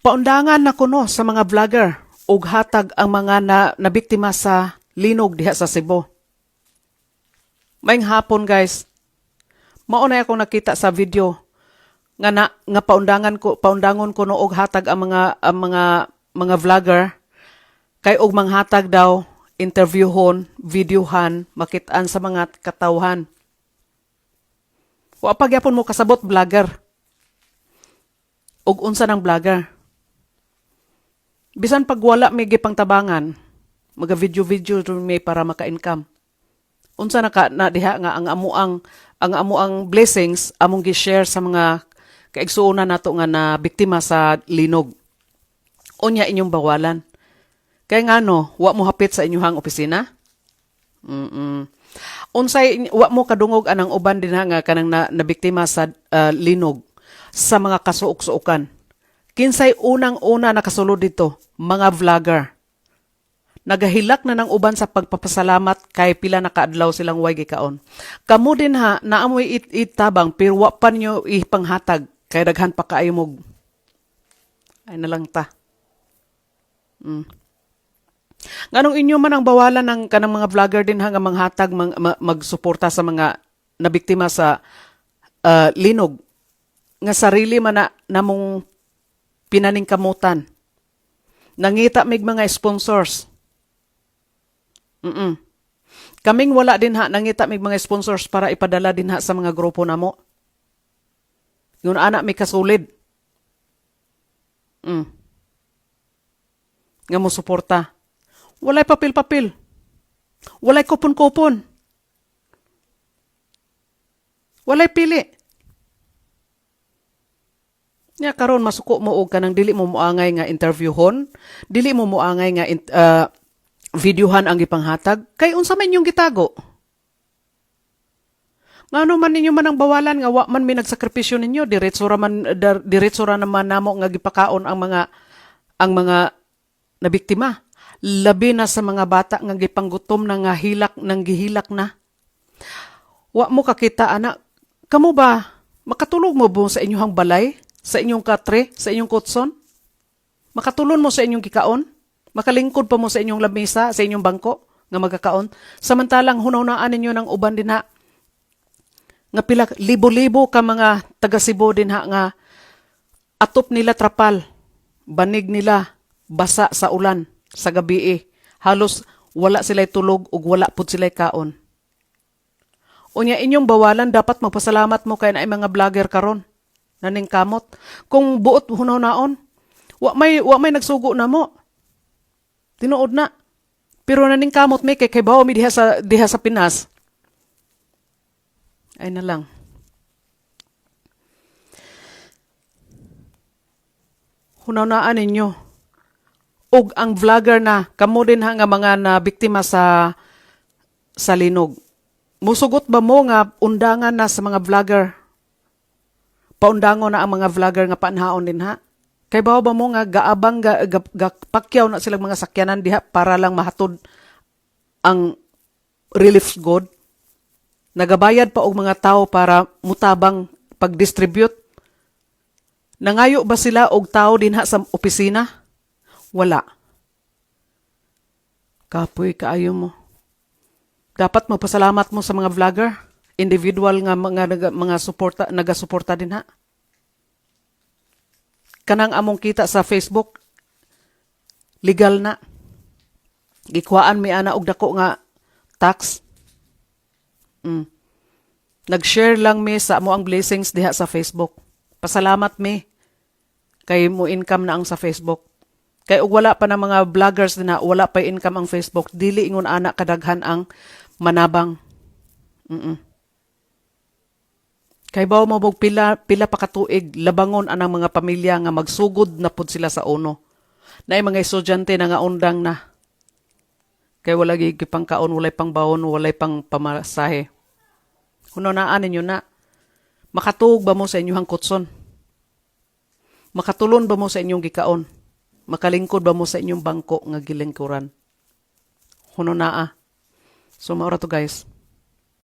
Paundangan na kuno sa mga vlogger ug hatag ang mga nabiktima sa linog diha sa Cebu. Maayong hapon guys. Mao na akong nakita sa video nga paundangon ko no og hatag ang mga vlogger kay og manghatag daw interviewhon, videohan, makitaan sa mga katawhan. Wa pa gyapon mo kasabot vlogger. Og unsa ng vlogger? Bisan pag wala may gipangtabangan, maga video may para maka-income. Unsa na diha nga ang amuang blessings among gi-share sa mga kaigsuonan nato nga na biktima sa linog. Unya inyong bawalan. Kay ngano, wa mo hapit sa inyong opisina? Unsay wa mo kadungog anang uban dinha nga kanang nabiktima sa linog sa mga kasuok-suokan. Kinsay unang-una nakasulod dito, mga vlogger. Nagahilak na ng uban sa pagpapasalamat kay pila na kaadlaw silang way gikaon. Kamu din ha, naamoy itabang pero wa pa nyo ipanghatag kay daghan pa kaayo mog. Ay na lang ta. Nganong inyo man ang bawalan ng kanang mga vlogger din ha nga manghatag magsuporta sa mga nabiktima sa linog nga sarili man na namong pinaningkamutan. Nangita mig mga sponsors. Kaming wala din ha, nangita mig mga sponsors para ipadala din ha sa mga grupo namo. Yung anak may kasulid. Nga mo suporta. Walay papel-papel. Walay kupon-kupon. Walay pili. Nya karon masuko mo og kanang dili mo moangay nga interviewhon, dili mo moangay nga videohan ang gipanghatag kay unsa man yung gitago. Ngano man ninyo man ang bawalan nga wa man mi nagsakripisyo ninyo, diretso ra naman namo nga gipakaon ang mga nabiktima. Labi na sa mga bata nga gipanggutom na nga gihilak na. Wa mo kakita anak, kamo ba makatulog mo bo sa inyong balay? Sa inyong katre, sa inyong kutson? Makatulon mo sa inyong kikaon? Makalingkod pa mo sa inyong lamesa, sa inyong bangko nga magkakaon? Samantalang hunaw-naan ninyo ng uban din ha. Nga pila, libo-libo ka mga taga-Cebu din ha nga atop nila trapal, banig nila, basa sa ulan, sa gabi halos wala sila'y tulog ug wala pud sila'y kaon. Unya inyong bawalan, dapat magpasalamat mo kay na mga vlogger karon. Naning kamot. Kung buot hunaw naon, wa may nagsugo na mo. Tinuod na. Pero naning kamot may kay bawo mi diha sa Pinas. Ay na lang. Hunaw naan ninyo. Og ang vlogger na kamo din ha nga mga na biktima sa linog. Musugot ba mo nga undangan na sa mga vlogger? Paundangon na ang mga vlogger nga panhaon din ha. Kay bawo ba mo nga gaabang pakyaw na silang mga sakyanan diha para lang mahatod ang relief good. Nagabayad pa og mga tao para mutabang pag-distribute. Nangayo ba sila og tao din ha sa opisina? Wala. Kapoy kaayo mo. Dapat magpasalamat mo sa mga vlogger. Individual nga mga suporta, nagasuporta din ha. Kanang among kita sa Facebook, legal na. Gikuhaan mi ana og dako nga tax. Nag-share lang mi sa amo ang blessings diha sa Facebook. Pasalamat mi kay mo income na ang sa Facebook. Kay og wala pa na mga vloggers din na wala pa income ang Facebook, dili ingon ana kadaghan ang manabang. Kay bawo mo pila pa katuig labangon anang mga pamilya nga magsugod na pud sila sa uno. Naay mga estudyante na nga undang na. Kay wala gipangkaon, walay pang bawon, walay pang pamasahe. Hunanaan ninyo na. Makatuog ba mo sa inyong kutson? Makatulon ba mo sa inyong gikaon? Makalingkod ba mo sa inyong bangko nga gilingkuran? Hunanaa. So maura to guys.